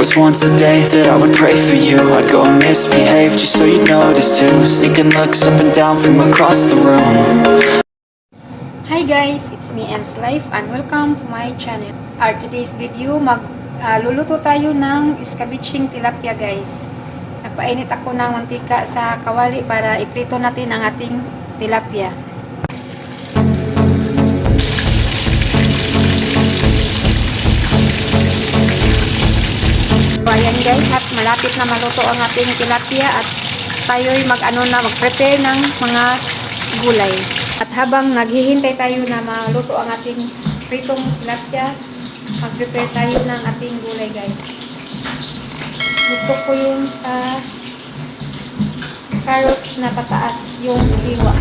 was once a day that I would pray for you. I'd go and misbehave just so you'd notice too. Sneaking looks up and down from across the room. Hi guys, it's me M's Life and welcome to my channel. Our today's video, luluto tayo ng escabecheng tilapia guys. Nagpainit ako ng mantika sa kawali para iprito natin ang ating tilapia. So ayan guys, at malapit na maluto ang ating tilapia at tayo'y mag-prepare ng mga gulay. At habang naghihintay tayo na maluto ang ating pritong tilapia, mag-prepare tayo ng ating gulay guys. Gusto ko yung sa carrots na pataas yung hiwa.